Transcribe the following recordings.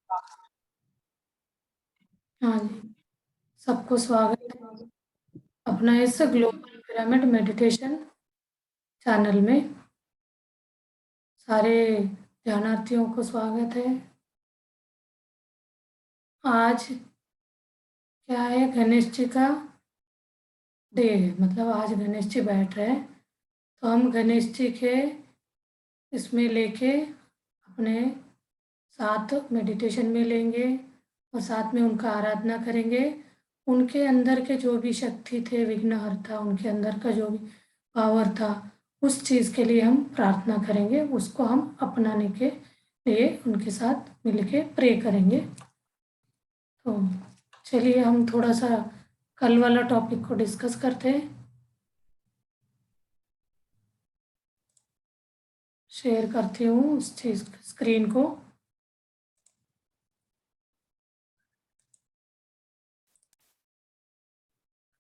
हाँ जी, सबको स्वागत है अपना इस ग्लोबल पिरामिड मेडिटेशन चैनल में। सारे ध्यानार्थियों को स्वागत है। आज क्या है, गणेश जी का डे है, मतलब आज गणेश जी बैठ रहे हैं, तो हम गणेश जी के इसमें लेके अपने साथ मेडिटेशन में लेंगे और साथ में उनका आराधना करेंगे। उनके अंदर के जो भी शक्ति थे, विघ्नहर्ता, उनके अंदर का जो भी पावर था, उस चीज़ के लिए हम प्रार्थना करेंगे, उसको हम अपनाने के लिए उनके साथ मिलके प्रे करेंगे। तो चलिए हम थोड़ा सा कल वाला टॉपिक को डिस्कस करते हैं। शेयर करती हूँ उस चीज़ स्क्रीन को।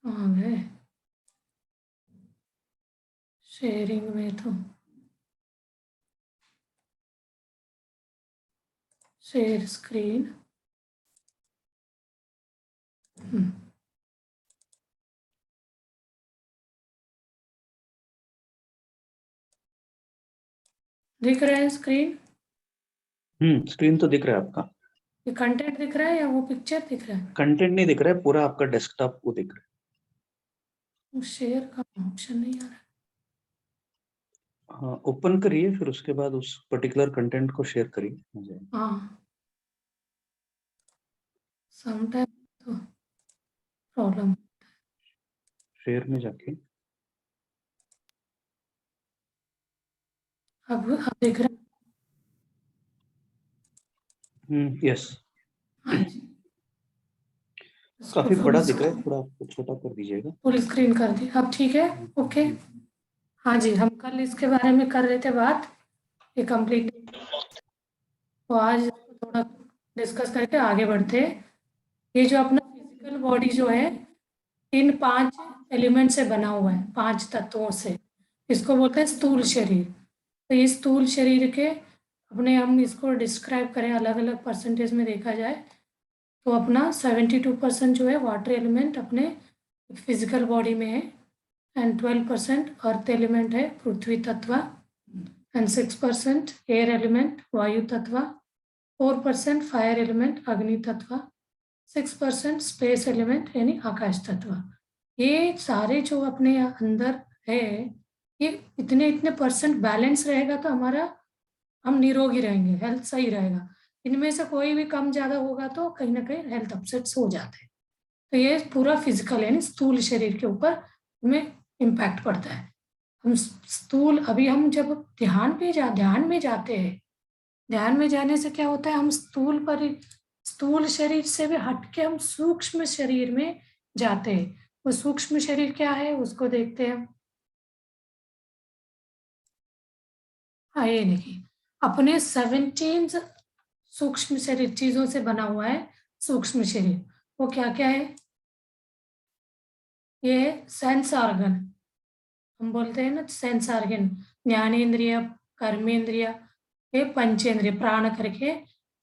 आ गए शेयरिंग में, तो शेयर स्क्रीन। दिख रहा है स्क्रीन? स्क्रीन तो दिख रहा है आपका। ये कंटेंट दिख रहा है या वो पिक्चर दिख रहा है? कंटेंट नहीं दिख रहा है, पूरा आपका डेस्कटॉप को दिख रहा शेयर का ऑप्शन नहीं आ रहा है। हाँ, ओपन करिए, फिर उसके बाद उस पर्टिकुलर कंटेंट को शेयर करिए। हाँ, समटाइम तो प्रॉब्लम। शेयर में जाके अब दिख रहा है? यस, हाँ जी, इसको काफी बड़ा दिख रहा है, थोड़ा आपको छोटा कर दीजिएगा। फुल स्क्रीन कर दी, अब ठीक है? ओके। हाँ जी, हम कल इसके बारे में कर रहे थे बात, ये कंप्लीट, तो आज थोड़ा डिस्कस करके आगे बढ़ते हैं। ये जो अपना फिजिकल बॉडी जो है, इन 5 एलिमेंट से बना हुआ है, 5 तत्वों से। इसको बोलते हैं स्थूल शरीर। तो इस स्थूल शरीर के अपने हम इसको डिस्क्राइब करें अलग अलग परसेंटेज में देखा जाए, तो अपना 72% जो है वाटर एलिमेंट अपने फिजिकल बॉडी में है, एंड 12% अर्थ एलिमेंट है, पृथ्वी तत्व, एंड 6% एयर एलिमेंट, वायु तत्व, 4% फायर एलिमेंट, अग्नि तत्व, 6% स्पेस एलिमेंट यानी आकाश तत्व। ये सारे जो अपने अंदर है, ये इतने इतने परसेंट बैलेंस रहेगा तो हमारा हम निरोगी रहेंगे, हेल्थ सही रहेगा। इनमें से कोई भी कम ज़्यादा होगा तो कहीं ना कहीं हेल्थ अपसेट्स हो जाते हैं। तो ये पूरा फिजिकल यानी स्थूल शरीर के ऊपर हमें इम्पैक्ट पड़ता है। हम स्थूल, अभी हम जब ध्यान में जाते हैं, ध्यान में जाने से क्या होता है, हम स्थूल शरीर से भी हटके हम सूक्ष्म शरीर में जाते हैं। वो सूक्ष्म शरीर क्या है उसको देखते हैं। हाँ, ये देखिए, अपने 17 सूक्ष्म शरीर चीजों से बना हुआ है सूक्ष्म शरीर। वो क्या क्या है? ये सेंस ऑर्गन, हम बोलते हैं ना सेंस ऑर्गन, ज्ञानेन्द्रिय, कर्मेंद्रिय, ये पंचेंद्रिय, प्राण करके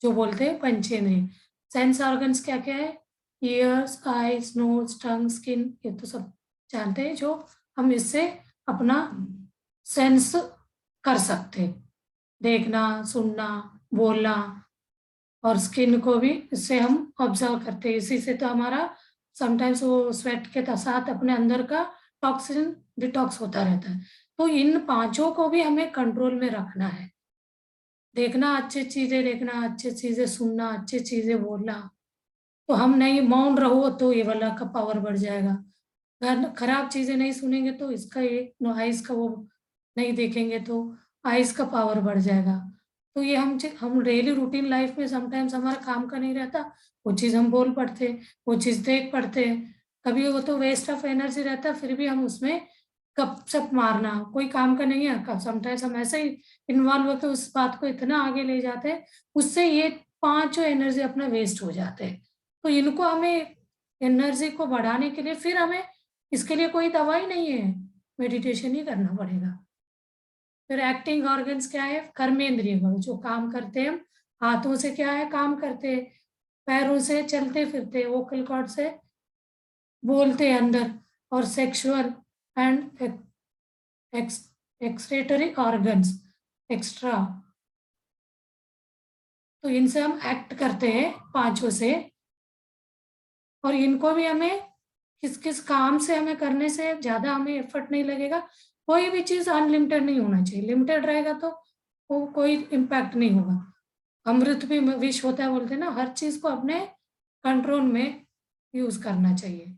जो बोलते हैं पंचेंद्रिय। सेंस ऑर्गन्स क्या क्या है? ईयर्स, आईज, नोज, टंग, स्किन, ये तो सब जानते हैं, जो हम इससे अपना सेंस कर सकते हैं, देखना, सुनना, बोलना, और स्किन को भी इससे हम ऑब्जर्व करते हैं। इसी से तो हमारा समटाइम्स वो स्वेट के साथ अपने अंदर का टॉक्सिन डिटॉक्स होता रहता है। तो इन 5 को भी हमें कंट्रोल में रखना है। देखना अच्छी चीजें, देखना अच्छी चीजें, सुनना अच्छी चीजें, बोलना। तो हम नहीं मौन रहो तो ये वाला का पावर बढ़ जाएगा। खराब चीजें नहीं सुनेंगे तो इसका ये आइस का वो नहीं देखेंगे तो आइस का पावर बढ़ जाएगा। तो ये हम डेली रूटीन लाइफ में समटाइम्स हमारा काम का नहीं रहता, वो चीज़ हम बोल पड़ते, वो चीज़ देख पड़ते हैं। कभी वो तो वेस्ट ऑफ एनर्जी रहता है, फिर भी हम उसमें गपशप मारना कोई काम का नहीं है। समटाइम्स हम ऐसे ही इन्वॉल्व होकर उस बात को इतना आगे ले जाते हैं, उससे ये 5 एनर्जी अपना वेस्ट हो जाते हैं। तो इनको हमें एनर्जी को बढ़ाने के लिए, फिर हमें इसके लिए कोई दवाई नहीं है, मेडिटेशन ही करना पड़ेगा। फिर एक्टिंग ऑर्गन्स क्या है? कर्मेंद्रिय जो काम करते हैं हाथों से क्या है, काम करते, पैरों से चलते फिरते, वोकल कॉर्ड से बोलते अंदर, और sexual and excretory organs extra, तो इनसे हम एक्ट करते हैं पांचों से। और इनको भी हमें किस किस काम से हमें करने से ज्यादा हमें एफर्ट नहीं लगेगा। कोई भी चीज अनलिमिटेड नहीं होना चाहिए, लिमिटेड रहेगा तो वो कोई इम्पैक्ट नहीं होगा। अमृत भी विष होता है बोलते हैं ना, हर चीज को अपने कंट्रोल में यूज करना चाहिए।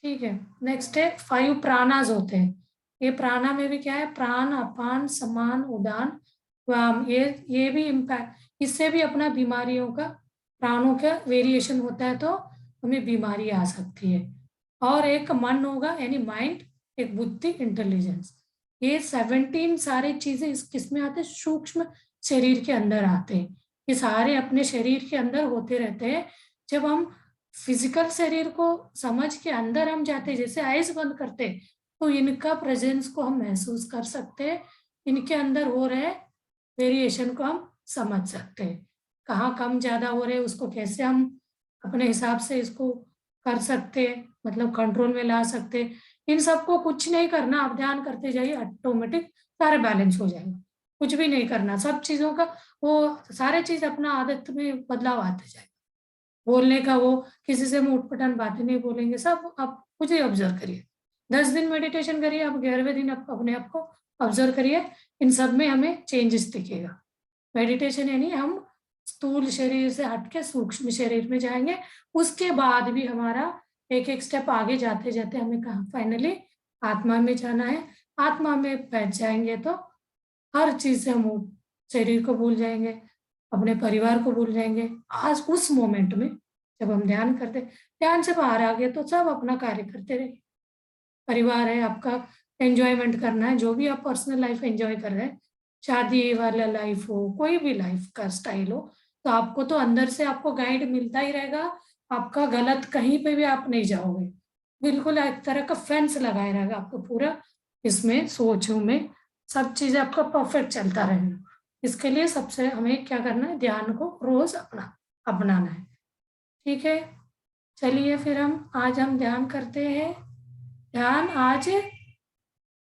ठीक है, नेक्स्ट है 5 प्राणास होते हैं। ये प्राणा में भी क्या है, प्राण, अपान, समान, उदान, वाम, ये भी इम्पैक्ट, इससे भी अपना बीमारियों का, प्राणों का वेरिएशन होता है तो हमें बीमारी आ सकती है। और एक मन होगा यानी माइंड, एक बुद्धि, इंटेलिजेंस, ये 17 सारे चीजें इस किस में आते हैं, सूक्ष्म शरीर के अंदर आते हैं। ये सारे अपने शरीर के अंदर होते रहते हैं। जब हम फिजिकल शरीर को समझ के अंदर हम जाते, जैसे आइज बंद करते, तो इनका प्रेजेंस को हम महसूस कर सकते हैं, इनके अंदर हो रहे वेरिएशन को हम समझ सकते हैं, कहाँ कम ज्यादा हो रहे उसको कैसे हम अपने हिसाब से इसको कर सकते हैं, मतलब कंट्रोल में ला सकते हैं। इन सबको कुछ नहीं करना, आप ध्यान करते जाइए, ऑटोमेटिक सारे बैलेंस हो जाएगा। कुछ भी नहीं करना, सब चीजों का वो सारे चीज अपना आदत में बदलाव आते जाएगा। बोलने का वो किसी से मुंह उटपटांग बातें नहीं बोलेंगे, सब आप खुद ही ऑब्जर्व करिए। 10 दिन मेडिटेशन करिए, आप 11वें दिन आप अपने आप को ऑब्जर्व करिए, इन सब में हमें चेंजेस दिखेगा। मेडिटेशन यानी हम स्थूल शरीर से हटके सूक्ष्म शरीर में जाएंगे, उसके बाद भी हमारा एक एक स्टेप आगे जाते जाते हमें कहा फाइनली आत्मा में जाना है। आत्मा में बैठ जाएंगे तो हर चीज से हम शरीर को भूल जाएंगे, अपने परिवार को भूल जाएंगे। आज उस मोमेंट में जब हम ध्यान करते, ध्यान से बाहर आ गए तो सब अपना कार्य करते रहे। परिवार है आपका, एंजॉयमेंट करना है, जो भी आप पर्सनल लाइफ एंजॉय कर रहे हैं, शादी वाला लाइफ हो, कोई भी लाइफ का स्टाइल हो, तो आपको तो अंदर से आपको गाइड मिलता ही रहेगा। आपका गलत कहीं पे भी आप नहीं जाओगे, बिल्कुल एक तरह का फेंस लगाए रहेगा आपको पूरा, इसमें सोचों में सब चीजें आपका परफेक्ट चलता रहेगा। इसके लिए सबसे हमें क्या करना है, ध्यान को रोज अपनाना है। ठीक है, चलिए फिर आज हम ध्यान करते हैं। ध्यान आज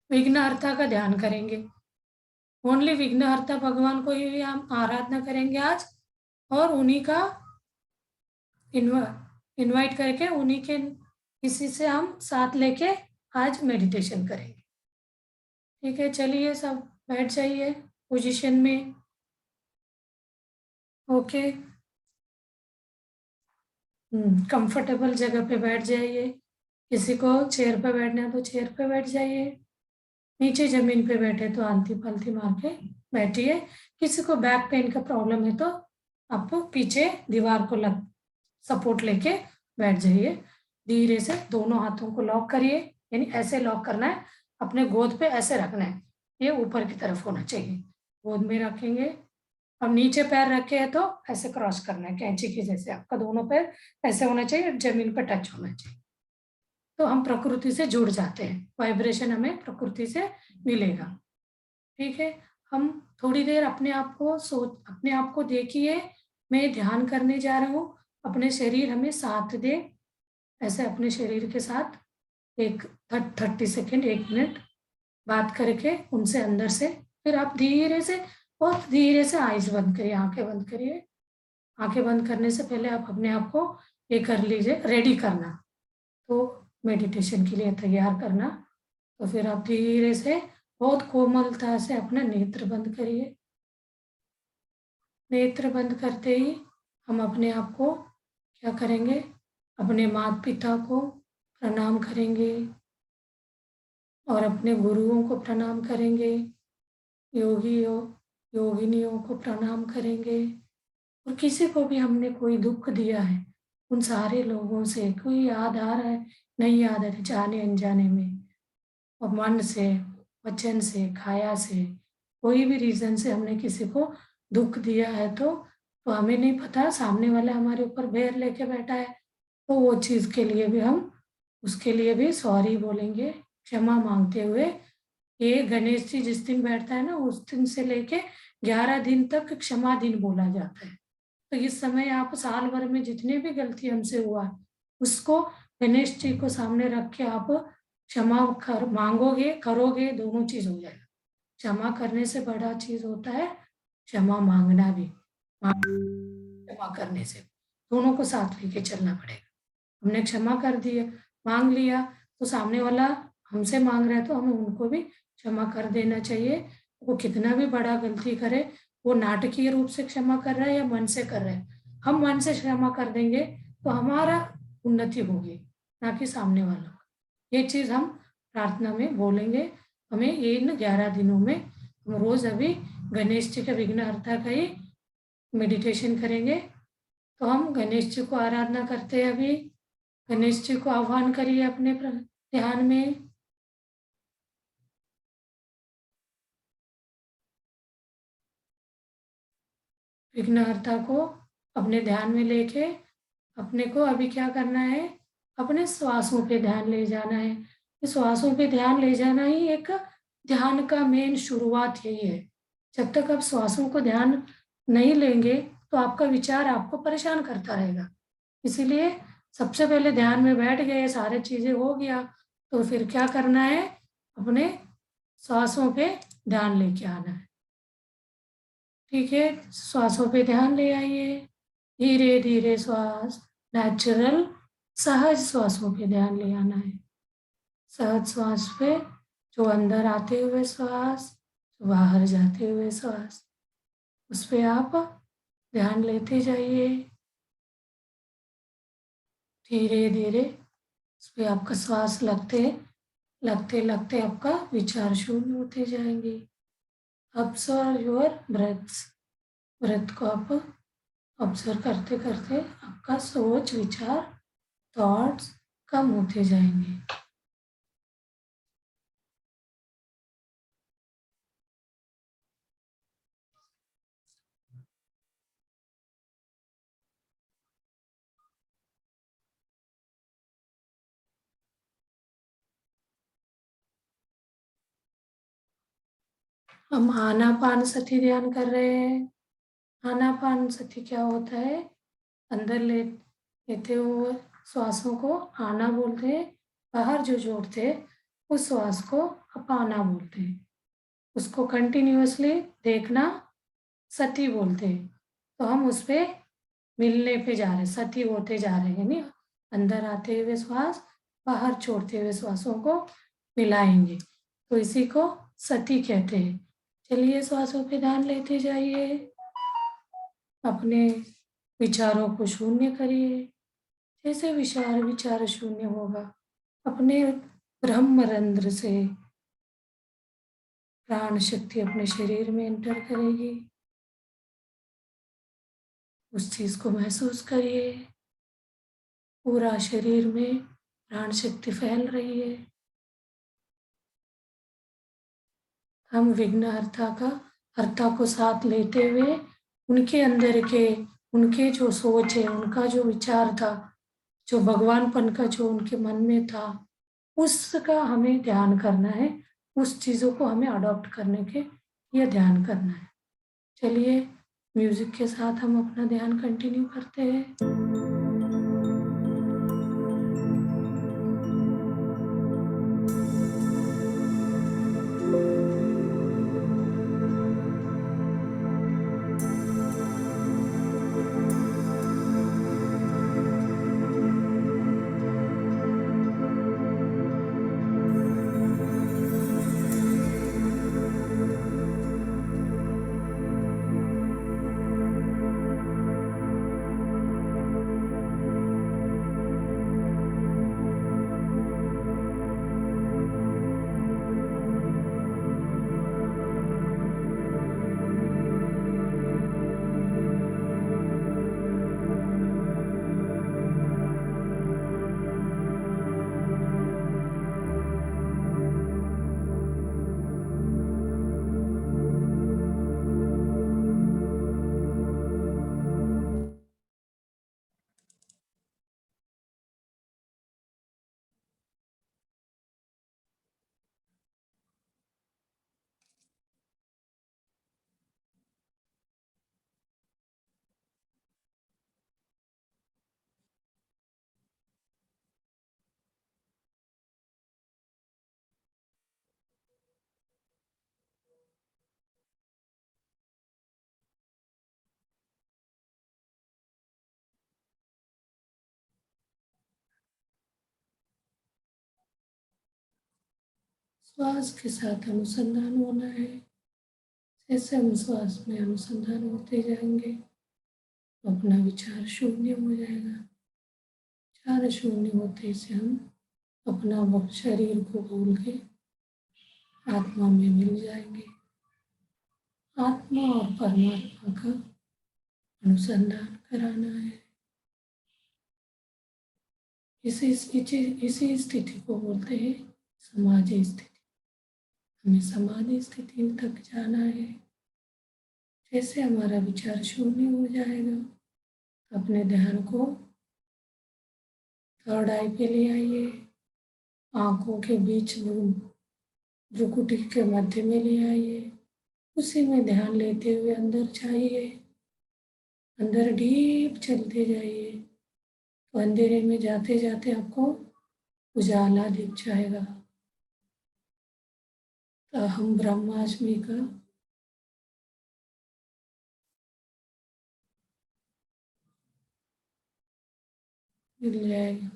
विघ्नहर्ता का ध्यान करेंगे, ओनली विघ्नहर्ता भगवान को ही हम आराधना करेंगे आज, और उन्हीं का इनवाइट करके उन्हीं के किसी से हम साथ लेके आज मेडिटेशन करेंगे। ठीक है, चलिए सब बैठ जाइए पोजीशन में। ओके, कंफर्टेबल जगह पे बैठ जाइए। किसी को चेयर पे बैठना है तो चेयर पे बैठ जाइए, नीचे जमीन पे बैठे तो आलती पालती मार के बैठिए। किसी को बैक पेन का प्रॉब्लम है तो आपको पीछे दीवार को लग सपोर्ट लेके बैठ जाइए। धीरे से दोनों हाथों को लॉक करिए, यानी ऐसे लॉक करना है, अपने गोद पे ऐसे रखना है, ये ऊपर की तरफ होना चाहिए, गोद में रखेंगे। अब नीचे पैर रखे हैं तो ऐसे क्रॉस करना है कैंची के जैसे, आपका दोनों पैर ऐसे होना चाहिए, जमीन पर टच होना चाहिए। तो हम प्रकृति से जुड़ जाते हैं, वाइब्रेशन हमें प्रकृति से मिलेगा। ठीक है, हम थोड़ी देर अपने आप को देखिए, मैं ध्यान करने जा रहा हूँ, अपने शरीर हमें साथ दे, ऐसे अपने शरीर के साथ एक 30 सेकेंड 1 मिनट बात करके उनसे अंदर से, फिर आप धीरे से, बहुत धीरे से आइज बंद करिए, आंखें बंद करिए। आंखें बंद करने से पहले आप अपने आप को ये कर लीजिए, रेडी करना, तो मेडिटेशन के लिए तैयार करना। तो फिर आप धीरे से बहुत कोमलता से अपना नेत्र बंद करिए। नेत्र बंद करते ही हम अपने आप को क्या करेंगे, अपने माता पिता को प्रणाम करेंगे और अपने गुरुओं को प्रणाम करेंगे, योगिनियों को प्रणाम करेंगे, और किसी को भी हमने कोई दुख दिया है उन सारे लोगों से, कोई याद आ रहा है नहीं याद आ रहा, जाने अनजाने में, और मन से, वचन से, काया से, कोई भी रीजन से हमने किसी को दुख दिया है तो हमें नहीं पता सामने वाला हमारे ऊपर बैर लेके बैठा है, तो वो चीज़ के लिए भी हम उसके लिए भी सॉरी बोलेंगे, क्षमा मांगते हुए। ये गणेश जी जिस दिन बैठता है ना, उस दिन से लेके 11 दिन तक क्षमा दिन बोला जाता है। तो इस समय आप साल भर में जितने भी गलती हमसे हुआ, उसको गणेश जी को सामने रख के आप क्षमा कर माँगोगे, करोगे, दोनों चीज़ हो जाएगा। क्षमा करने से बड़ा चीज़ होता है क्षमा माँगना भी। क्षमा करने से, दोनों को साथ लेके चलना पड़ेगा। हमने क्षमा कर दी है, माँग लिया, तो सामने वाला हमसे माँग रहा है तो हमें उनको भी क्षमा कर देना चाहिए। वो कितना भी बड़ा गलती करे, वो नाटकीय रूप से क्षमा कर रहा है या मन से कर रहा है। हम मन से क्षमा कर देंगे तो हमारा उन्नति होगी, ना कि सामने वालों का। ये चीज़ हम प्रार्थना में बोलेंगे। हमें इन 11 दिनों में हम रोज़ अभी गणेश जी का विघ्नहर्ता का ही मेडिटेशन करेंगे। तो हम गणेश जी को आराधना करते हैं अभी। गणेश जी को आह्वान करिए अपने ध्यान में। विघ्नहर्ता को अपने ध्यान में लेके अपने को अभी क्या करना है, अपने श्वासों पे ध्यान ले जाना है। इस श्वासों पे ध्यान ले जाना ही एक ध्यान का मेन शुरुआत यही है। जब तक आप श्वासों को ध्यान नहीं लेंगे तो आपका विचार आपको परेशान करता रहेगा। इसीलिए सबसे पहले ध्यान में बैठ गए, सारी चीज़ें हो गया, तो फिर क्या करना है, अपने श्वासों पे ध्यान लेके आना है। ठीक है, श्वासों पे ध्यान ले आइए। धीरे धीरे श्वास, नेचुरल सहज श्वासों पे ध्यान ले आना है। सहज श्वास पे, जो अंदर आते हुए श्वास, बाहर जाते हुए श्वास, उस पे आप ध्यान लेते जाइए। धीरे धीरे उस पे आपका श्वास लगते लगते लगते आपका विचार शून्य होते जाएंगे। Observe your breaths. ब्रेथ को आप ऑब्जर्व करते करते आपका सोच, विचार, थॉट्स कम होते जाएंगे। हम आनापानसति ध्यान कर रहे हैं। आनापानसति क्या होता है, अंदर लेते हुए श्वासों को आना बोलते हैं, बाहर जो जोड़ते हैं उस श्वास को अपाना बोलते हैं। उसको कंटिन्यूअसली देखना सति बोलते हैं। तो हम उस पे मिलने पे जा रहे हैं, सती होते जा रहे हैं, यानी अंदर आते हुए श्वास, बाहर छोड़ते हुए श्वासों को मिलाएंगे, तो इसी को सती कहते हैं। चलिए श्वासों पे ध्यान लेते जाइए, अपने विचारों को शून्य करिए। जैसे विचार शून्य होगा, अपने ब्रह्मरंध्र से प्राण शक्ति अपने शरीर में एंटर करेगी। उस चीज को महसूस करिए, पूरा शरीर में प्राण शक्ति फैल रही है। हम विघ्नहर्ता को साथ लेते हुए उनके अंदर के, उनके जो सोच है, उनका जो विचार था, जो भगवानपन का जो उनके मन में था, उसका हमें ध्यान करना है। उस चीज़ों को हमें अडॉप्ट करने के लिए ध्यान करना है। चलिए म्यूजिक के साथ हम अपना ध्यान कंटिन्यू करते हैं। श्वास के साथ अनुसंधान होना है। जैसे हम श्वास में अनुसंधान होते जाएंगे तो अपना विचार शून्य हो जाएगा। विचार शून्य होते से हम अपना वक्त शरीर को भूल के आत्मा में मिल जाएंगे। आत्मा और परमात्मा का अनुसंधान कराना है। इसी स्थिति को बोलते हैं समाधि स्थिति। हमें समाधि स्थिति तक जाना है। जैसे हमारा विचार शून्य हो जाएगा तो अपने ध्यान को थर्ड आई पे ले आइए। आंखों के बीच भ्रुकुटी के मध्य में ले आइए। उसी में ध्यान लेते हुए अंदर जाइए। अंदर डीप चलते जाइए तो अंधेरे में जाते जाते आपको उजाला दिख जाएगा। तो हम ब्रह्माष्टमी का मिल जाएगा।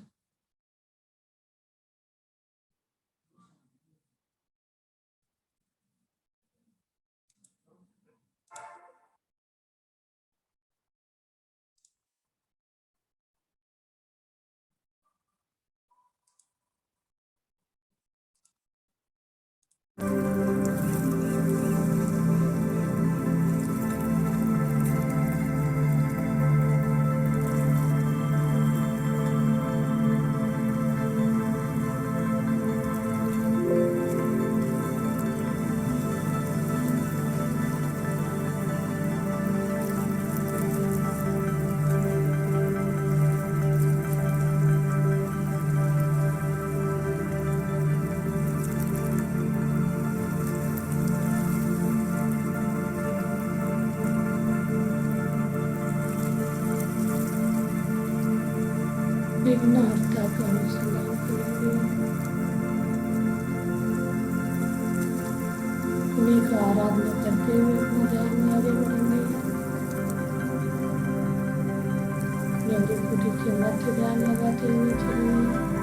विघ्नहर्ता का अनुसंधान करेंगे। उन्हीं का आराधना करते हुए अपना ध्यान में आगे बढ़ेंगे। भ्रुकुटी के मध्य ध्यान लगाते हुए चलेंगे।